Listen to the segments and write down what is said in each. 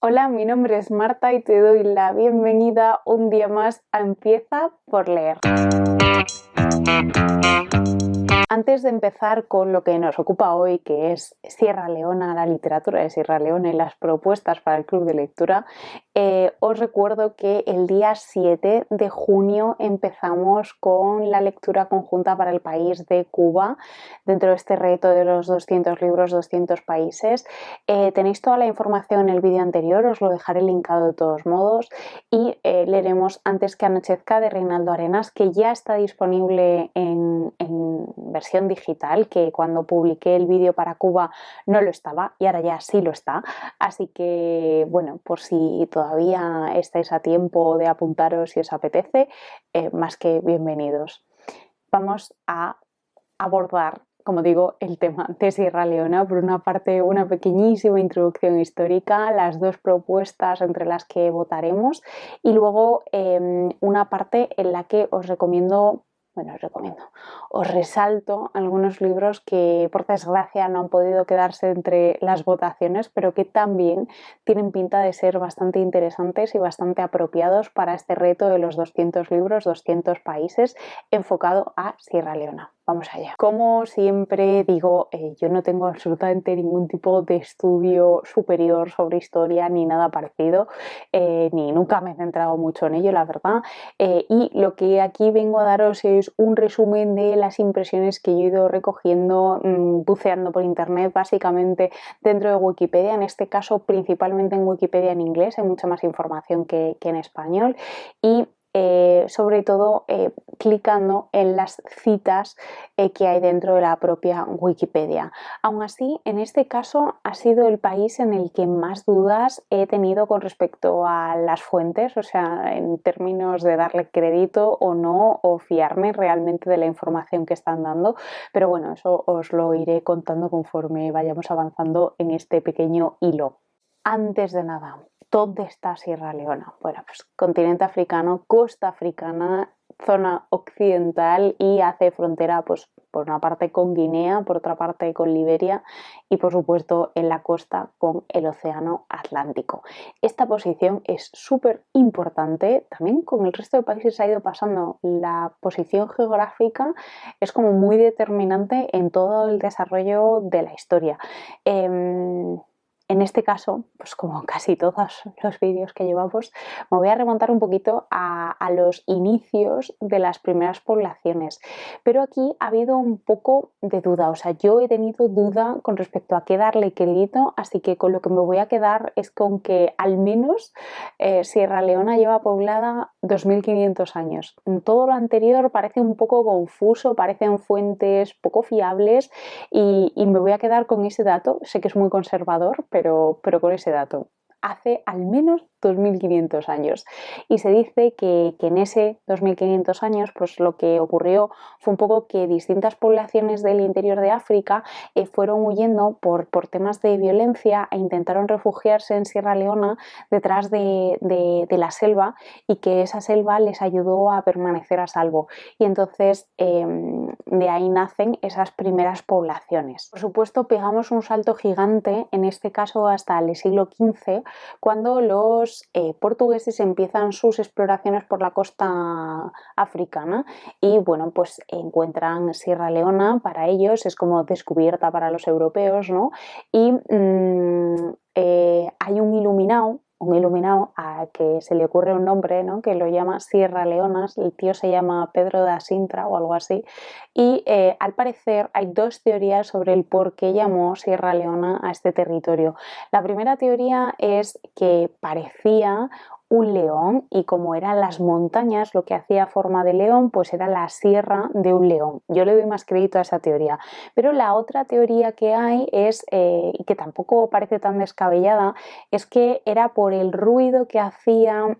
Hola, mi nombre es Marta y te doy la bienvenida un día más a Empieza por leer. Antes de empezar con lo que nos ocupa hoy, que es Sierra Leona, la literatura de Sierra Leona y las propuestas para el club de lectura, os recuerdo que el día 7 de junio empezamos con la lectura conjunta para el país de Cuba, dentro de este reto de los 200 libros, 200 países. Tenéis toda la información en el vídeo anterior, os lo dejaré linkado de todos modos, y leeremos Antes que anochezca de Reinaldo Arenas, que ya está disponible en versión digital, que cuando publiqué el vídeo para Cuba no lo estaba y ahora ya sí lo está. Así que, bueno, por si todavía estáis a tiempo de apuntaros si os apetece, más que bienvenidos. Vamos a abordar, como digo, el tema de Sierra Leona. Por una parte, una pequeñísima introducción histórica, las dos propuestas entre las que votaremos, y luego una parte en la que os resalto algunos libros que por desgracia no han podido quedarse entre las votaciones, pero que también tienen pinta de ser bastante interesantes y bastante apropiados para este reto de los 200 libros, 200 países, enfocado a Sierra Leona. Vamos allá. Como siempre digo, yo no tengo absolutamente ningún tipo de estudio superior sobre historia ni nada parecido, ni nunca me he centrado mucho en ello, la verdad. Y lo que aquí vengo a daros es un resumen de las impresiones que yo he ido recogiendo, buceando por internet, básicamente dentro de Wikipedia, en este caso principalmente en Wikipedia en inglés, hay mucha más información que en español, y sobre todo clicando en las citas que hay dentro de la propia Wikipedia. Aún así, en este caso ha sido el país en el que más dudas he tenido con respecto a las fuentes, o sea, en términos de darle crédito o no, o fiarme realmente de la información que están dando, pero bueno, eso os lo iré contando conforme vayamos avanzando en este pequeño hilo. Antes de nada, ¿dónde está Sierra Leona? Bueno, pues continente africano, costa africana, zona occidental, y hace frontera, pues, por una parte con Guinea, por otra parte con Liberia y por supuesto en la costa con el océano Atlántico. Esta posición es súper importante, también con el resto de países ha ido pasando. La posición geográfica es como muy determinante en todo el desarrollo de la historia. En este caso, pues como casi todos los vídeos que llevamos, me voy a remontar un poquito a los inicios de las primeras poblaciones. Pero aquí ha habido un poco de duda, o sea, yo he tenido duda con respecto a qué darle crédito, así que con lo que me voy a quedar es con que al menos Sierra Leona lleva poblada 2500 años. Todo lo anterior parece un poco confuso, parecen fuentes poco fiables, y me voy a quedar con ese dato. Sé que es muy conservador, pero con ese dato. Hace al menos 2500 años. Y se dice que en ese 2500 años, pues lo que ocurrió fue un poco que distintas poblaciones del interior de África fueron huyendo por temas de violencia e intentaron refugiarse en Sierra Leona detrás de la selva, y que esa selva les ayudó a permanecer a salvo. Y entonces de ahí nacen esas primeras poblaciones. Por supuesto, pegamos un salto gigante, en este caso hasta el siglo XV, cuando los portugueses empiezan sus exploraciones por la costa africana y bueno, pues encuentran Sierra Leona. Para ellos es como descubierta para los europeos, ¿no? Y hay un iluminado a que se le ocurre un nombre, ¿no?, que lo llama Sierra Leonas. El tío se llama Pedro da Sintra o algo así, y al parecer hay dos teorías sobre el por qué llamó Sierra Leona a este territorio. La primera teoría es que parecía un león, y como eran las montañas lo que hacía forma de león, pues era la sierra de un león. Yo le doy más crédito a esa teoría. Pero la otra teoría que hay es, y que tampoco parece tan descabellada, es que era por el ruido que hacían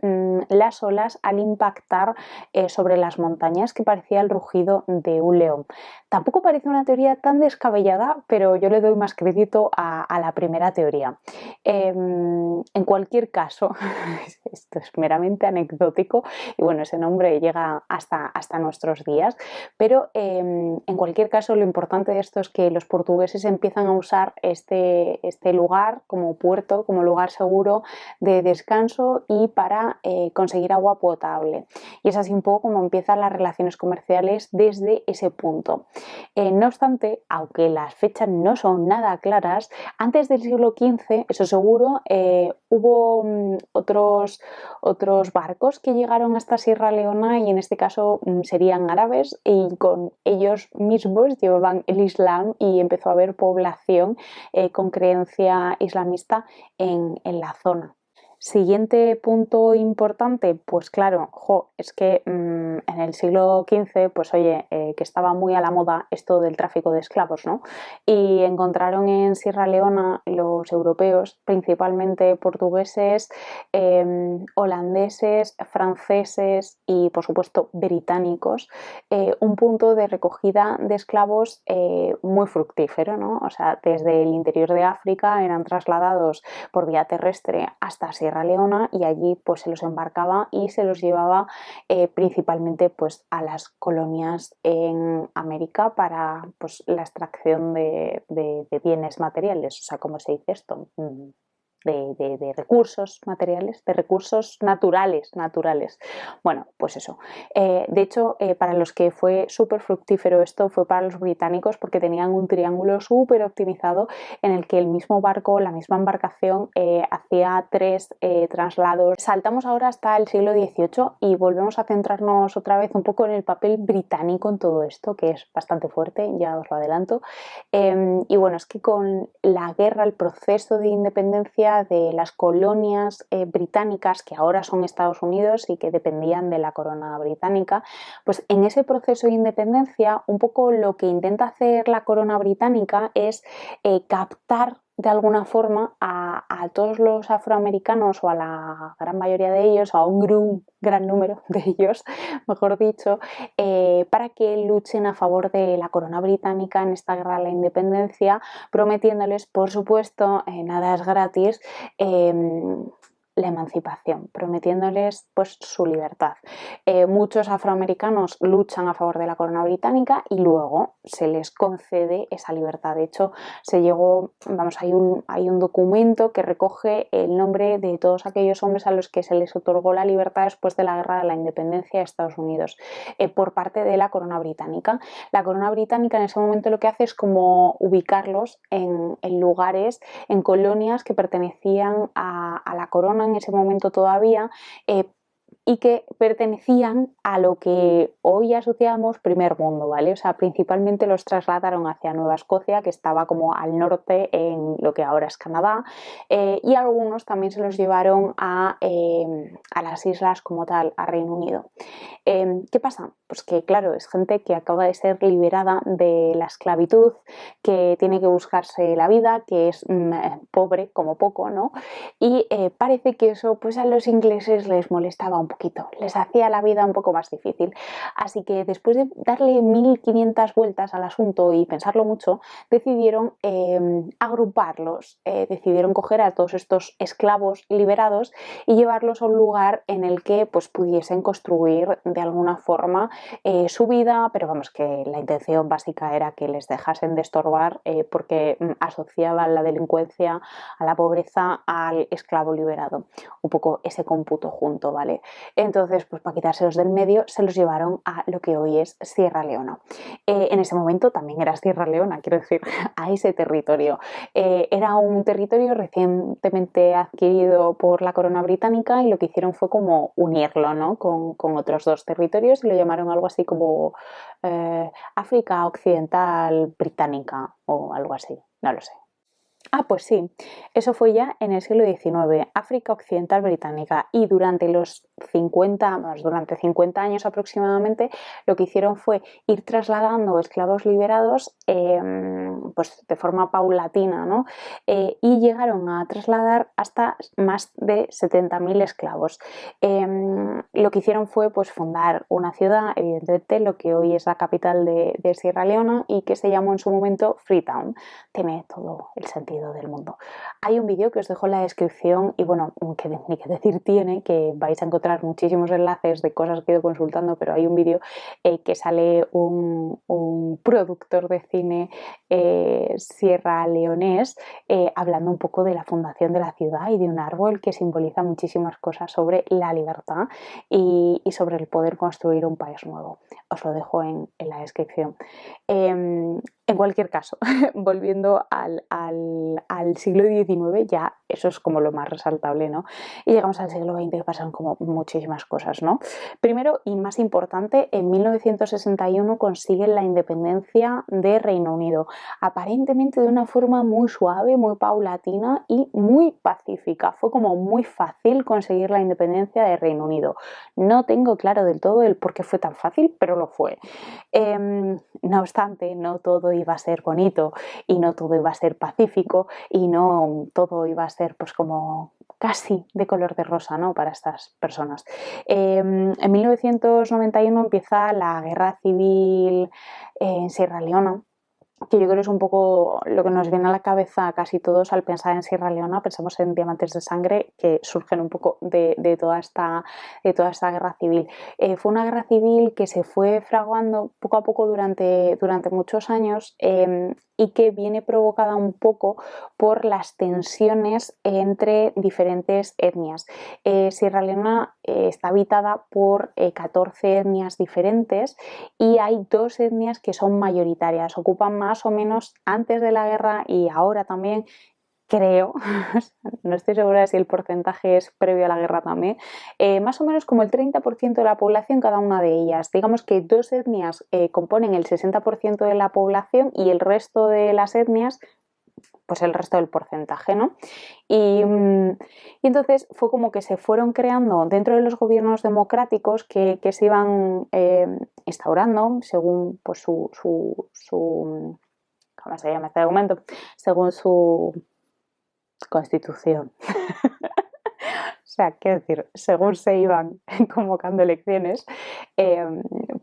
las olas al impactar sobre las montañas, que parecía el rugido de un león. Tampoco parece una teoría tan descabellada, pero yo le doy más crédito a la primera teoría. En cualquier caso, esto es meramente anecdótico y bueno, ese nombre llega hasta nuestros días, pero en cualquier caso lo importante de esto es que los portugueses empiezan a usar este lugar como puerto, como lugar seguro de descanso y para conseguir agua potable. Y es así un poco como empiezan las relaciones comerciales desde ese punto. No obstante, aunque las fechas no son nada claras, antes del siglo XV, eso seguro, hubo otros barcos que llegaron hasta Sierra Leona y en este caso serían árabes y con ellos mismos llevaban el Islam y empezó a haber población con creencia islamista en la zona. Siguiente punto importante, pues claro, es que en el siglo XV, pues oye, que estaba muy a la moda esto del tráfico de esclavos, ¿no? Y encontraron en Sierra Leona los europeos, principalmente portugueses, holandeses, franceses y por supuesto británicos, un punto de recogida de esclavos muy fructífero, ¿no? O sea, desde el interior de África eran trasladados por vía terrestre hasta Sierra Leona y allí pues se los embarcaba y se los llevaba principalmente pues a las colonias en América para pues la extracción de bienes materiales, o sea, ¿cómo se dice esto? De recursos materiales, de recursos naturales. Bueno, pues eso. De hecho, para los que fue súper fructífero esto fue para los británicos porque tenían un triángulo súper optimizado en el que el mismo barco, la misma embarcación, hacía 3 traslados. Saltamos ahora hasta el siglo XVIII y volvemos a centrarnos otra vez un poco en el papel británico en todo esto, que es bastante fuerte, ya os lo adelanto. Y bueno, es que con la guerra, el proceso de independencia de las colonias británicas que ahora son Estados Unidos y que dependían de la corona británica, pues en ese proceso de independencia un poco lo que intenta hacer la corona británica es captar de alguna forma a todos los afroamericanos o a la gran mayoría de ellos, o a un gran número de ellos, mejor dicho, para que luchen a favor de la corona británica en esta guerra de la independencia, prometiéndoles, por supuesto, nada es gratis, la emancipación, prometiéndoles pues su libertad. Muchos afroamericanos luchan a favor de la corona británica y luego se les concede esa libertad. De hecho, hay un documento que recoge el nombre de todos aquellos hombres a los que se les otorgó la libertad después de la guerra de la independencia de Estados Unidos por parte de la corona británica. La corona británica en ese momento lo que hace es como ubicarlos en lugares, en colonias que pertenecían a la corona en ese momento todavía, y que pertenecían a lo que hoy asociamos primer mundo, ¿vale? O sea, principalmente los trasladaron hacia Nueva Escocia, que estaba como al norte en lo que ahora es Canadá, y algunos también se los llevaron a las islas como tal, a Reino Unido. ¿Qué pasa? Pues que claro, es gente que acaba de ser liberada de la esclavitud, que tiene que buscarse la vida, que es pobre como poco, ¿no? Y parece que eso pues a los ingleses les molestaba un poquito, les hacía la vida un poco más difícil. Así que después de darle 1500 vueltas al asunto y pensarlo mucho, decidieron agruparlos, decidieron coger a todos estos esclavos liberados y llevarlos a un lugar en el que pues pudiesen construir de alguna forma su vida, pero vamos, que la intención básica era que les dejasen de estorbar porque asociaban la delincuencia a la pobreza al esclavo liberado, un poco ese cómputo junto, ¿vale? Entonces, pues para quitárselos del medio se los llevaron a lo que hoy es Sierra Leona. En ese momento también era Sierra Leona, quiero decir, a ese territorio. Era un territorio recientemente adquirido por la corona británica y lo que hicieron fue como unirlo, ¿no? con otros 2 territorios y lo llamaron algo así como África Occidental Británica o algo así, no lo sé. Ah, pues sí, eso fue ya en el siglo XIX, África Occidental Británica, y durante los durante 50 años aproximadamente, lo que hicieron fue ir trasladando esclavos liberados pues de forma paulatina, ¿no? Y llegaron a trasladar hasta más de 70.000 esclavos. Lo que hicieron fue pues, fundar una ciudad, evidentemente, lo que hoy es la capital de Sierra Leona y que se llamó en su momento Freetown. Tiene todo el sentido del mundo. Hay un vídeo que os dejo en la descripción y bueno, ni que decir tiene, que vais a encontrar muchísimos enlaces de cosas que he ido consultando, pero hay un vídeo que sale un productor de cine sierra leonés hablando un poco de la fundación de la ciudad y de un árbol que simboliza muchísimas cosas sobre la libertad y sobre el poder construir un país nuevo. Os lo dejo en la descripción. En cualquier caso, volviendo al siglo XIX, ya eso es como lo más resaltable, ¿no? Y llegamos al siglo XX que pasaron como muchísimas cosas, ¿no? Primero y más importante, en 1961 consiguen la independencia de Reino Unido, aparentemente de una forma muy suave, muy paulatina y muy pacífica. Fue como muy fácil conseguir la independencia de Reino Unido. No tengo claro del todo el por qué fue tan fácil, pero lo fue. No obstante, no todo iba a ser bonito y no todo iba a ser pacífico y no todo iba a ser pues como casi de color de rosa, ¿no? Para estas personas. En 1991 empieza la guerra civil en Sierra Leona, que yo creo que es un poco lo que nos viene a la cabeza a casi todos al pensar en Sierra Leona. Pensamos en diamantes de sangre que surgen un poco de toda esta guerra civil. Fue una guerra civil que se fue fraguando poco a poco durante muchos años y que viene provocada un poco por las tensiones entre diferentes etnias. Sierra Leona está habitada por 14 etnias diferentes y hay 2 etnias que son mayoritarias, ocupan más o menos antes de la guerra y ahora también, creo, no estoy segura de si el porcentaje es previo a la guerra también, más o menos como el 30% de la población cada una de ellas. Digamos que 2 etnias componen el 60% de la población y el resto de las etnias pues el resto del porcentaje, ¿no? Y entonces fue como que se fueron creando dentro de los gobiernos democráticos que se iban instaurando según pues, ¿cómo se llama este documento? Según su constitución. O sea, quiero decir, según se iban convocando elecciones,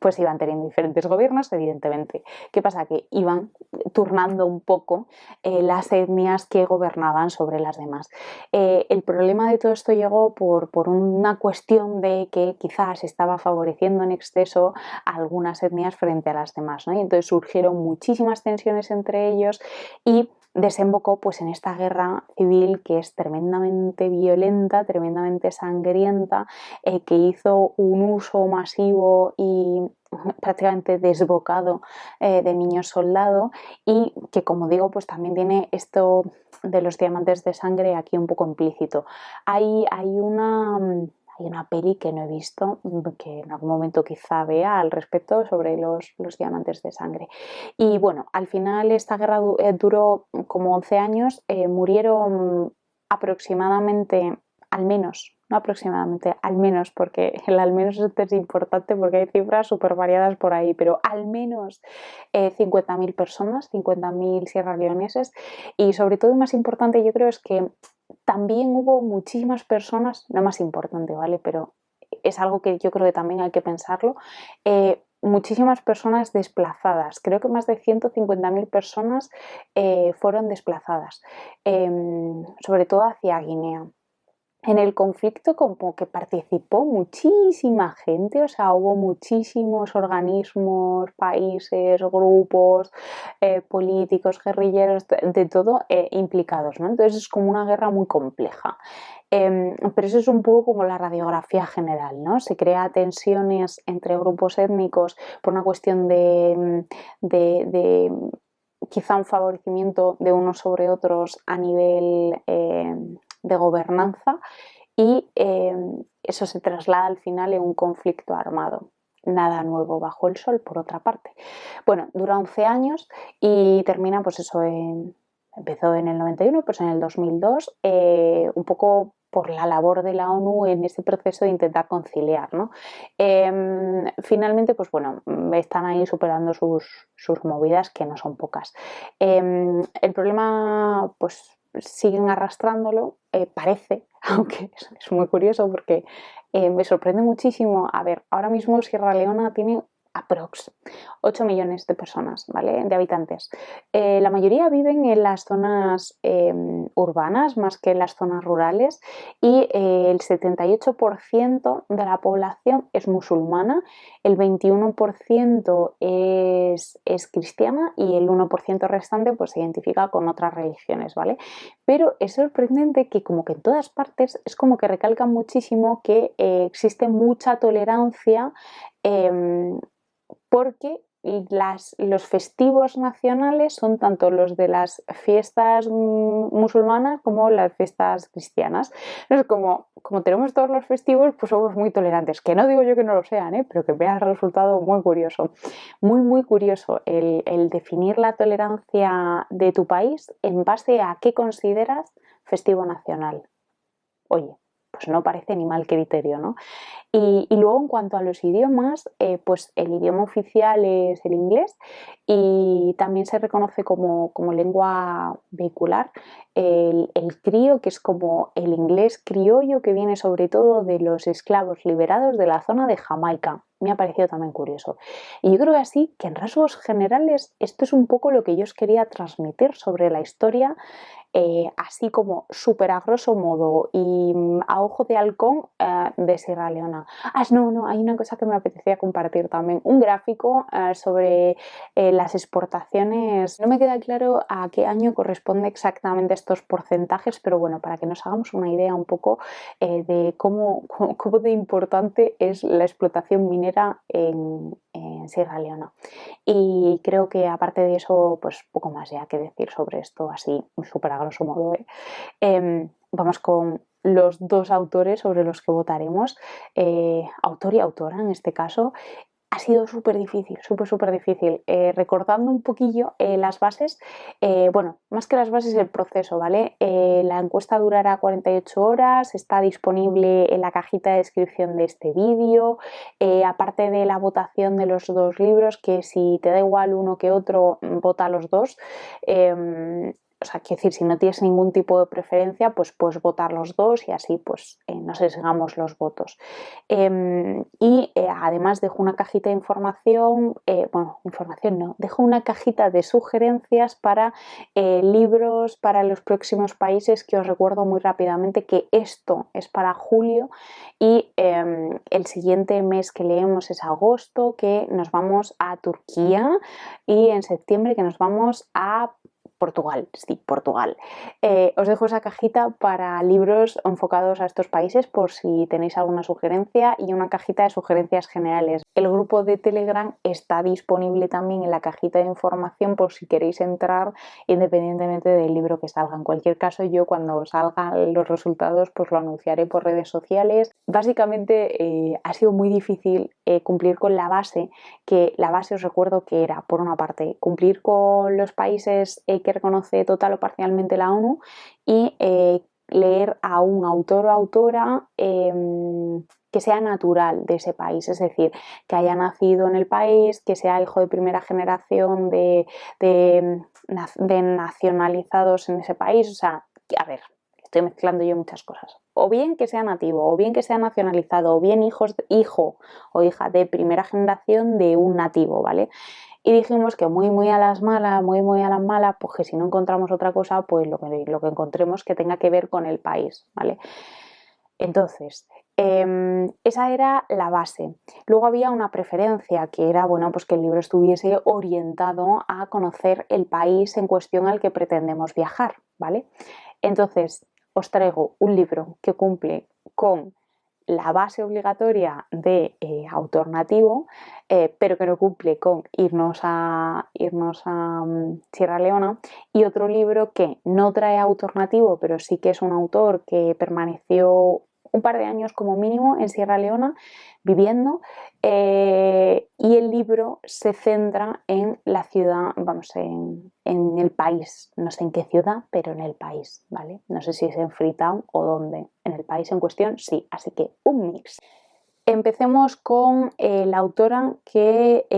pues iban teniendo diferentes gobiernos, evidentemente. ¿Qué pasa? Que iban turnando un poco las etnias que gobernaban sobre las demás. El problema de todo esto llegó por una cuestión de que quizás estaba favoreciendo en exceso a algunas etnias frente a las demás, ¿no? Y entonces surgieron muchísimas tensiones entre ellos y desembocó pues en esta guerra civil que es tremendamente violenta, tremendamente sangrienta, que hizo un uso masivo y prácticamente desbocado de niños soldado y que, como digo, pues también tiene esto de los diamantes de sangre aquí un poco implícito. Hay una peli que no he visto, que en algún momento quizá vea al respecto sobre los diamantes de sangre. Y bueno, al final esta guerra duró como 11 años, murieron aproximadamente, al menos, no aproximadamente, al menos, porque el al menos es importante porque hay cifras súper variadas por ahí, pero al menos 50.000 personas, 50.000 sierraleoneses y sobre todo más importante yo creo es que también hubo muchísimas personas, no más importante, ¿vale? Pero es algo que yo creo que también hay que pensarlo. Muchísimas personas desplazadas, creo que más de 150.000 personas fueron desplazadas, sobre todo hacia Guinea. En el conflicto como que participó muchísima gente, o sea, hubo muchísimos organismos, países, grupos, políticos, guerrilleros, de todo implicados, ¿no? Entonces es como una guerra muy compleja. Pero eso es un poco como la radiografía general, ¿no? Se crea tensiones entre grupos étnicos por una cuestión de quizá un favorecimiento de unos sobre otros a nivel de gobernanza y eso se traslada al final en un conflicto armado. Nada nuevo bajo el sol, por otra parte. Bueno, dura 11 años y termina, pues eso, empezó en el 91, pues en el 2002, un poco por la labor de la ONU en ese proceso de intentar conciliar, ¿no? Finalmente, pues bueno, están ahí superando sus movidas, que no son pocas. El problema, pues siguen arrastrándolo, parece, aunque es muy curioso porque me sorprende muchísimo. A ver, ahora mismo Sierra Leona tiene aprox 8 millones de personas, ¿vale? De habitantes. La mayoría viven en las zonas urbanas más que en las zonas rurales y el 78% de la población es musulmana, el 21% es cristiana y el 1% restante pues se identifica con otras religiones, ¿vale? Pero es sorprendente que como que en todas partes es como que recalcan muchísimo que existe mucha tolerancia eh, porque los festivos nacionales son tanto los de las fiestas musulmanas como las fiestas cristianas. Entonces, como tenemos todos los festivos, pues somos muy tolerantes. Que no digo yo que no lo sean, pero que me ha resultado muy curioso. Muy, muy curioso el definir la tolerancia de tu país en base a qué consideras festivo nacional. Oye, pues no parece ni mal criterio, ¿no? Y luego en cuanto a los idiomas, pues el idioma oficial es el inglés y también se reconoce como lengua vehicular el crío, que es como el inglés criollo que viene sobre todo de los esclavos liberados de la zona de Jamaica. Me ha parecido también curioso. Y yo creo que así, que en rasgos generales, esto es un poco lo que yo os quería transmitir sobre la historia así como súper a grosso modo y a ojo de halcón de Sierra Leona. No, hay una cosa que me apetecía compartir también, un gráfico sobre las exportaciones. No me queda claro a qué año corresponde exactamente estos porcentajes, pero bueno, para que nos hagamos una idea un poco de cómo de importante es la explotación minera en Sierra Leona. Y creo que aparte de eso, pues poco más ya que decir sobre esto, así súper a grosso modo. Vamos con los dos autores sobre los que votaremos, autor y autora en este caso. Ha sido súper difícil, súper difícil. Recordando un poquillo las bases, bueno, más que las bases, el proceso, ¿vale? La encuesta durará 48 horas, está disponible en la cajita de descripción de este vídeo. Aparte de la votación de los dos libros, que si te da igual uno que otro, vota los dos. O sea, quiero decir, si no tienes ningún tipo de preferencia, pues puedes votar los dos y así pues nos sesgamos los votos. Además dejo una cajita de información, bueno, información no, dejo una cajita de sugerencias para libros para los próximos países, que os recuerdo muy rápidamente que esto es para julio y el siguiente mes que leemos es agosto, que nos vamos a Turquía, y en septiembre que nos vamos a Portugal, sí, Portugal. Os dejo esa cajita para libros enfocados a estos países por si tenéis alguna sugerencia, y una cajita de sugerencias generales. El grupo de Telegram está disponible también en la cajita de información por si queréis entrar independientemente del libro que salga. En cualquier caso, yo cuando salgan los resultados pues lo anunciaré por redes sociales. Básicamente ha sido muy difícil cumplir con la base, que la base os recuerdo que era, por una parte, cumplir con los países que reconoce total o parcialmente la ONU y leer a un autor o autora que sea natural de ese país, es decir, que haya nacido en el país, que sea hijo de primera generación de nacionalizados en ese país. O sea, a ver, estoy mezclando yo muchas cosas. O bien que sea nativo, o bien que sea nacionalizado, o bien hijo o hija de primera generación de un nativo, ¿vale? Y dijimos que muy a las malas, muy a las malas, pues que si no encontramos otra cosa, pues lo que encontremos que tenga que ver con el país, ¿vale? Entonces, esa era la base. Luego había una preferencia, que era, bueno, pues que el libro estuviese orientado a conocer el país en cuestión al que pretendemos viajar, ¿vale? Entonces, os traigo un libro que cumple con la base obligatoria de autor nativo, pero que no cumple con irnos a Sierra Leona, y otro libro que no trae autor nativo, pero sí que es un autor que permaneció un par de años como mínimo en Sierra Leona viviendo, y el libro se centra en la ciudad, vamos, en el país, no sé en qué ciudad, pero en el país, ¿vale? No sé si es en Freetown o dónde, en el país en cuestión sí, así que un mix. Empecemos con la autora que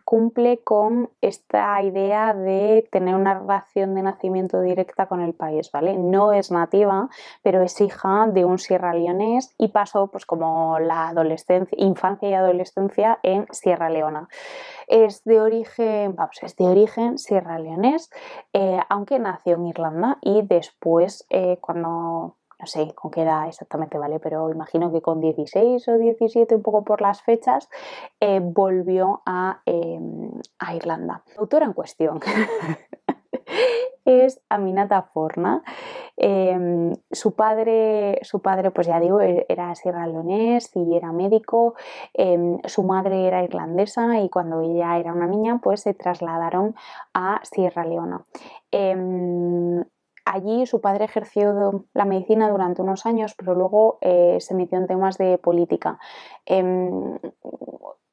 cumple con esta idea de tener una relación de nacimiento directa con el país, ¿vale? No es nativa, pero es hija de un sierraleonés y pasó pues como la adolescencia, infancia y adolescencia en Sierra Leona. Es de origen, vamos, es de origen sierraleonés, aunque nació en Irlanda y después cuando no sé con qué edad exactamente, ¿vale? Pero imagino que con 16 o 17, un poco por las fechas, volvió a Irlanda. La autora en cuestión es Aminata Forna. Su padre, pues ya digo, era sierraleonés y era médico. Su madre era irlandesa y cuando ella era una niña, pues se trasladaron a Sierra Leona. Allí su padre ejerció la medicina durante unos años, pero luego se metió en temas de política.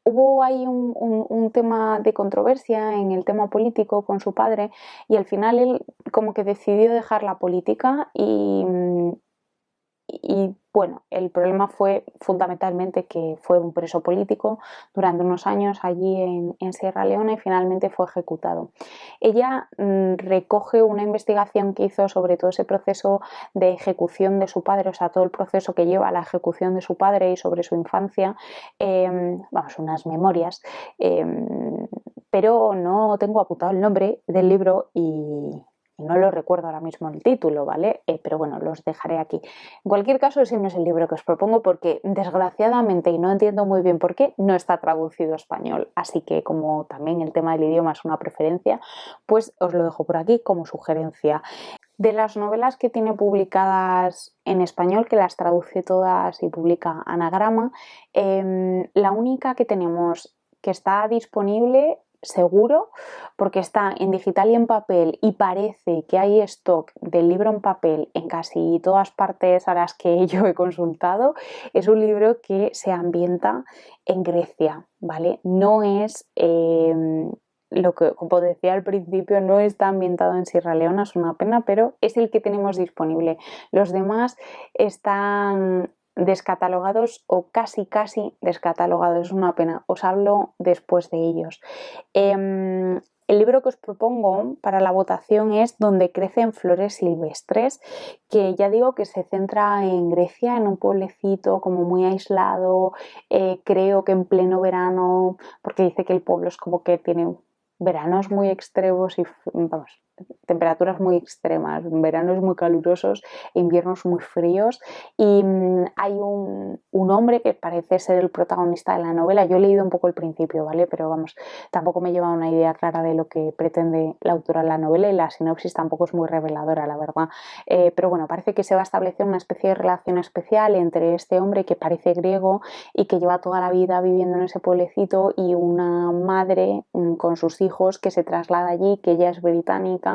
Hubo ahí un tema de controversia en el tema político con su padre y al final él como que decidió dejar la política y bueno, el problema fue fundamentalmente que fue un preso político durante unos años allí en Sierra Leona y finalmente fue ejecutado. Ella recoge una investigación que hizo sobre todo ese proceso de ejecución de su padre, o sea, todo el proceso que lleva a la ejecución de su padre y sobre su infancia, vamos, unas memorias, pero no tengo apuntado el nombre del libro y no lo recuerdo ahora mismo el título, ¿vale? Pero bueno, los dejaré aquí. En cualquier caso, ese no es el libro que os propongo porque desgraciadamente, y no entiendo muy bien por qué, no está traducido a español. Así que como también el tema del idioma es una preferencia, pues os lo dejo por aquí como sugerencia. De las novelas que tiene publicadas en español, que las traduce todas y publica Anagrama, la única que tenemos que está disponible seguro, porque está en digital y en papel y parece que hay stock del libro en papel en casi todas partes a las que yo he consultado, es un libro que se ambienta en Grecia, ¿vale? No es... lo que, como decía al principio, no está ambientado en Sierra Leona, es una pena, pero es el que tenemos disponible. Los demás están descatalogados o casi descatalogados, es una pena. Os hablo después de ellos. El libro que os propongo para la votación es Donde crecen flores silvestres, que ya digo que se centra en Grecia, en un pueblecito como muy aislado, creo que en pleno verano, porque dice que el pueblo es como que tiene veranos muy extremos y vamos, temperaturas muy extremas, veranos muy calurosos, inviernos muy fríos y hay un hombre que parece ser el protagonista de la novela. Yo he leído un poco el principio, ¿vale? Pero vamos, tampoco me lleva una idea clara de lo que pretende la autora de la novela y la sinopsis tampoco es muy reveladora, la verdad. Pero bueno, parece que se va a establecer una especie de relación especial entre este hombre que parece griego y que lleva toda la vida viviendo en ese pueblecito y una madre con sus hijos que se traslada allí, que ella es británica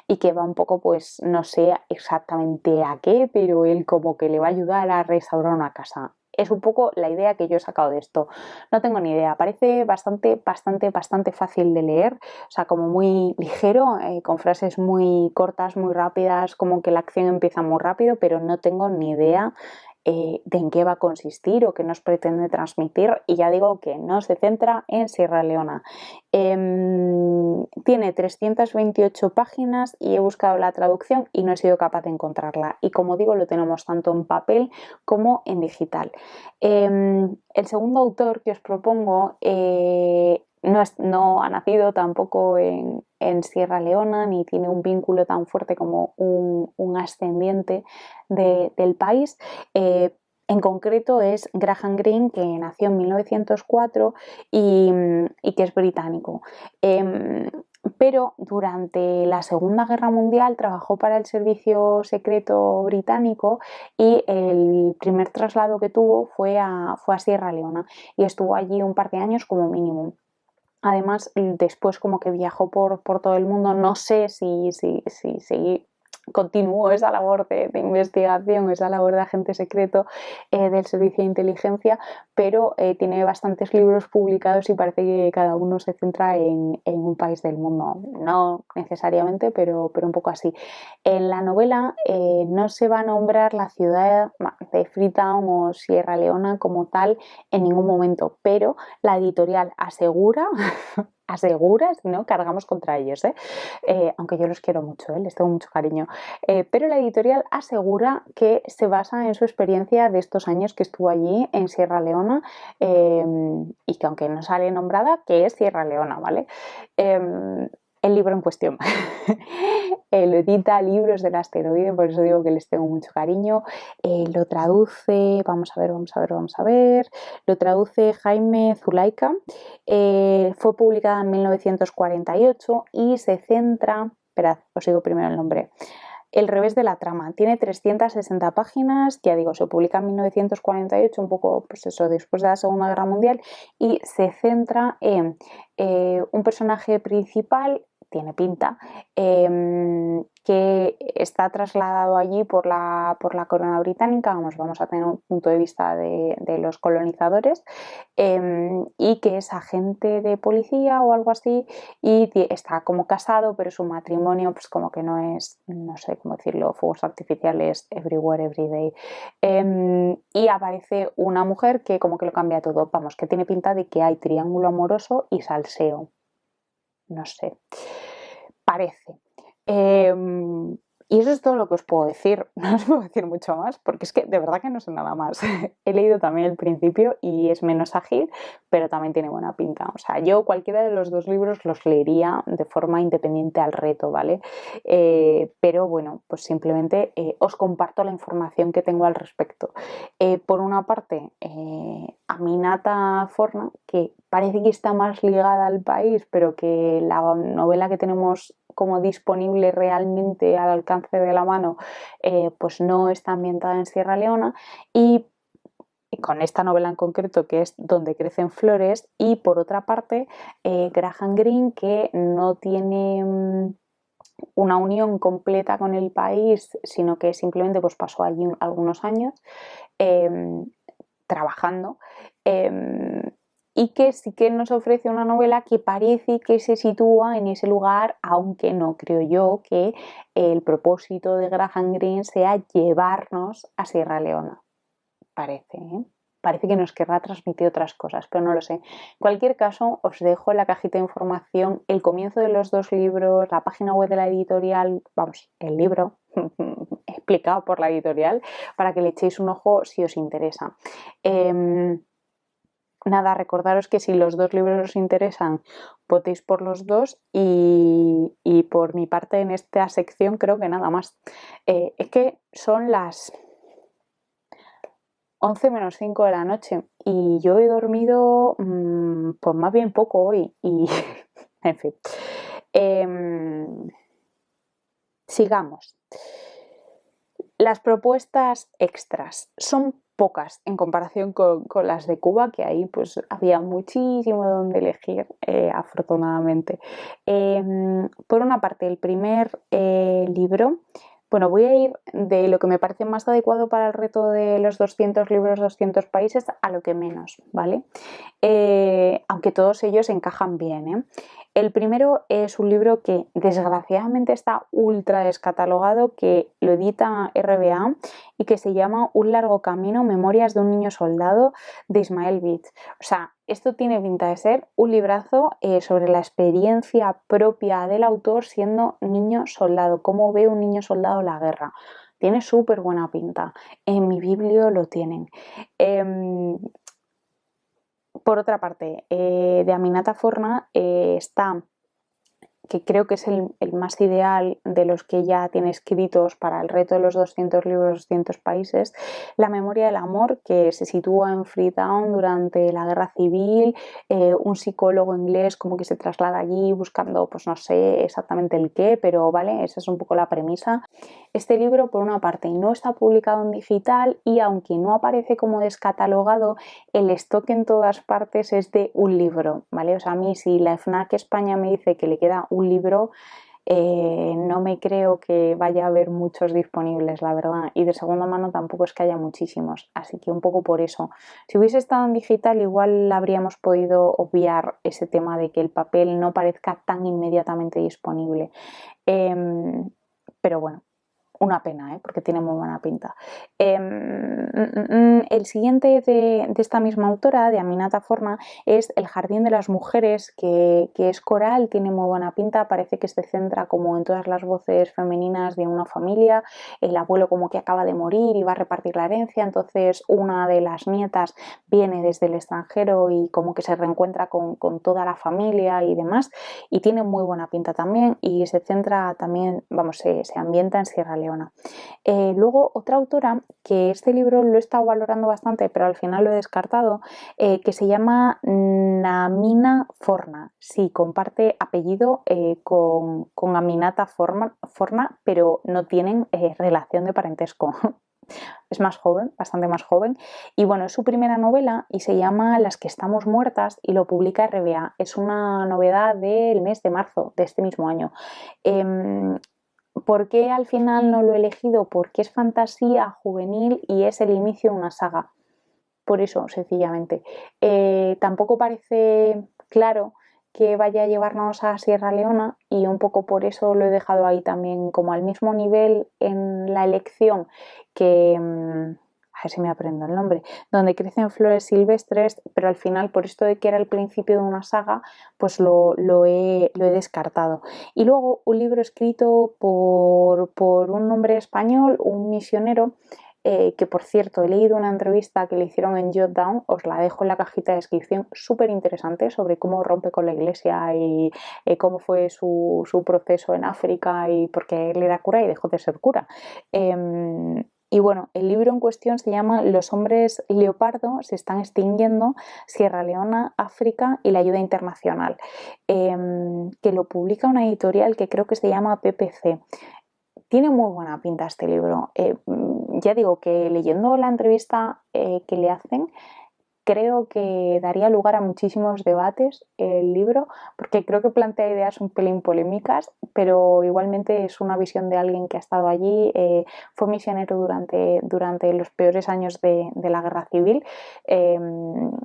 y que va un poco, pues no sé exactamente a qué, pero él como que le va a ayudar a restaurar una casa. Es un poco la idea que yo he sacado de esto. No tengo ni idea. Parece bastante fácil de leer. O sea, como muy ligero, con frases muy cortas, muy rápidas, como que la acción empieza muy rápido, pero no tengo ni idea de en qué va a consistir o qué nos pretende transmitir. Y ya digo que no se centra en Sierra Leona. Tiene 328 páginas y he buscado la traducción y no he sido capaz de encontrarla. Y como digo, lo tenemos tanto en papel como en digital. El segundo autor que os propongo no ha nacido tampoco en Sierra Leona ni tiene un vínculo tan fuerte como un ascendiente del país. En concreto es Graham Greene, que nació en 1904 y que es británico. Pero durante la Segunda Guerra Mundial trabajó para el Servicio Secreto Británico y el primer traslado que tuvo fue a Sierra Leona y estuvo allí un par de años como mínimo. Además, después como que viajó por todo el mundo, no sé si continuó esa labor de investigación, esa labor de agente secreto del servicio de inteligencia, pero tiene bastantes libros publicados y parece que cada uno se centra en un país del mundo. No necesariamente, pero un poco así. En la novela no se va a nombrar la ciudad de Freetown o Sierra Leona como tal en ningún momento, pero la editorial asegura si no, cargamos contra ellos, aunque yo los quiero mucho, les tengo mucho cariño, pero la editorial asegura que se basa en su experiencia de estos años que estuvo allí en Sierra Leona, y que aunque no sale nombrada, que es Sierra Leona, ¿vale? El libro en cuestión. Lo edita Libros del Asteroide, por eso digo que les tengo mucho cariño. Lo traduce, vamos a ver, lo traduce Jaime Zulaika. Fue publicada en 1948 y se centra, esperad, os digo primero el nombre, El revés de la trama. Tiene 360 páginas, ya digo, se publica en 1948, un poco, pues eso, después de la Segunda Guerra Mundial, y se centra en un personaje principal, tiene pinta, que está trasladado allí por la corona británica, vamos a tener un punto de vista de los colonizadores, y que es agente de policía o algo así, y está como casado, pero su matrimonio pues como que no es, no sé cómo decirlo, fuegos artificiales everywhere, everyday, y aparece una mujer que como que lo cambia todo, vamos, que tiene pinta de que hay triángulo amoroso y salseo, no sé, parece. Y eso es todo lo que os puedo decir, no os puedo decir mucho más, porque es que de verdad que no sé nada más. He leído también el principio y es menos ágil, pero también tiene buena pinta. O sea, yo cualquiera de los dos libros los leería de forma independiente al reto, ¿vale? Pero bueno, pues simplemente os comparto la información que tengo al respecto. Por una parte, Aminata Forna, que parece que está más ligada al país, pero que la novela que tenemos como disponible realmente al alcance de la mano, pues no está ambientada en Sierra Leona, y con esta novela en concreto, que es Donde crecen flores, y por otra parte Graham Greene, que no tiene una unión completa con el país, sino que simplemente pues pasó allí algunos años trabajando, y que sí que nos ofrece una novela que parece que se sitúa en ese lugar, aunque no creo yo que el propósito de Graham Greene sea llevarnos a Sierra Leona. Parece que nos querrá transmitir otras cosas, pero no lo sé. En cualquier caso, os dejo en la cajita de información el comienzo de los dos libros, la página web de la editorial, vamos, el libro explicado por la editorial, para que le echéis un ojo si os interesa. Nada, recordaros que si los dos libros os interesan, votéis por los dos, y por mi parte en esta sección creo que nada más. Es que son las 11 menos 5 de la noche y yo he dormido pues más bien poco hoy y en fin. Sigamos. Las propuestas extras son pocas en comparación con las de Cuba, que ahí pues había muchísimo donde elegir, afortunadamente. Por una parte, el primer libro, bueno, voy a ir de lo que me parece más adecuado para el reto de los 200 libros, 200 países, a lo que menos, ¿vale? Aunque todos ellos encajan bien, ¿eh? El primero es un libro que desgraciadamente está ultra descatalogado, que lo edita RBA y que se llama Un largo camino, Memorias de un niño soldado, de Ismael Beach. O sea, esto tiene pinta de ser un librazo sobre la experiencia propia del autor siendo niño soldado, cómo ve un niño soldado la guerra. Tiene súper buena pinta. En mi biblio lo tienen. Por otra parte, de Aminata Forna está, que creo que es el más ideal de los que ya tiene escritos para el reto de los 200 libros, 200 países, La memoria del amor, que se sitúa en Freetown durante la guerra civil, un psicólogo inglés como que se traslada allí buscando, pues no sé exactamente el qué, pero vale, esa es un poco la premisa. Este libro, por una parte, no está publicado en digital y aunque no aparece como descatalogado, el stock en todas partes es de un libro, ¿vale? O sea, a mí si la FNAC España me dice que le queda un libro, No me creo que vaya a haber muchos disponibles, la verdad, y de segunda mano tampoco es que haya muchísimos, así que un poco por eso. Si hubiese estado en digital, igual habríamos podido obviar ese tema de que el papel no parezca tan inmediatamente disponible. Pero bueno, una pena, porque tiene muy buena pinta. El siguiente de esta misma autora, de Aminata Forna, es El jardín de las mujeres, que es coral, tiene muy buena pinta, parece que se centra como en todas las voces femeninas de una familia, el abuelo como que acaba de morir y va a repartir la herencia, entonces una de las nietas viene desde el extranjero y como que se reencuentra con toda la familia y demás, y tiene muy buena pinta también, y se centra también, vamos, se ambienta en Sierra Leona. Luego otra autora, que este libro lo he estado valorando bastante, pero al final lo he descartado, que se llama Namina Forna. Sí, comparte apellido con Aminata Forna, pero no tienen relación de parentesco. Es más joven, bastante más joven, y bueno, es su primera novela y se llama Las que estamos muertas y lo publica RBA. Es una novedad del mes de marzo de este mismo año. ¿Por qué al final no lo he elegido? Porque es fantasía juvenil y es el inicio de una saga. Por eso, sencillamente. Tampoco parece claro que vaya a llevarnos a Sierra Leona y un poco por eso lo he dejado ahí también como al mismo nivel en la elección que, a ver si me aprendo el nombre, donde crecen flores silvestres, pero al final por esto de que era el principio de una saga, pues lo he descartado. Y luego un libro escrito por un hombre español, un misionero, que por cierto he leído una entrevista que le hicieron en Jotdown, os la dejo en la cajita de descripción, súper interesante sobre cómo rompe con la iglesia y cómo fue su proceso en África y por qué él era cura y dejó de ser cura. Y bueno, el libro en cuestión se llama Los hombres leopardo se están extinguiendo, Sierra Leona, África y la ayuda internacional, que lo publica una editorial que creo que se llama PPC. Tiene muy buena pinta este libro. Ya digo que leyendo la entrevista que le hacen, creo que daría lugar a muchísimos debates el libro, porque creo que plantea ideas un pelín polémicas, pero igualmente es una visión de alguien que ha estado allí, fue misionero durante los peores años de la guerra civil. En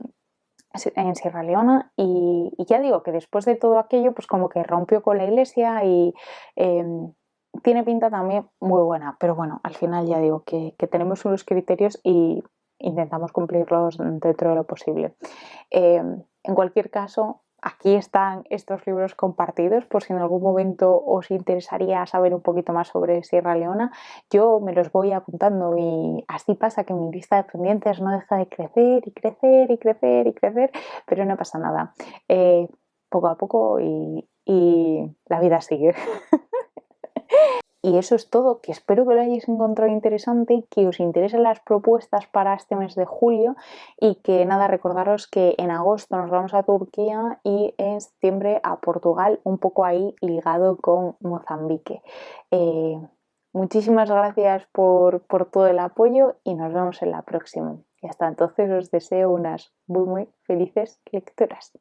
Sierra Leona y ya digo que después de todo aquello pues como que rompió con la iglesia y tiene pinta también muy buena, pero bueno, al final ya digo que tenemos unos criterios y intentamos cumplirlos dentro de lo posible. En cualquier caso, aquí están estos libros compartidos por si en algún momento os interesaría saber un poquito más sobre Sierra Leona. Yo me los voy apuntando y así pasa que mi lista de pendientes no deja de crecer y crecer y crecer y crecer, pero no pasa nada. Poco a poco y la vida sigue. Y eso es todo, que espero que lo hayáis encontrado interesante, que os interesen las propuestas para este mes de julio y que nada, recordaros que en agosto nos vamos a Turquía y en septiembre a Portugal, un poco ahí ligado con Mozambique. Muchísimas gracias por todo el apoyo y nos vemos en la próxima. Y hasta entonces os deseo unas muy felices lecturas.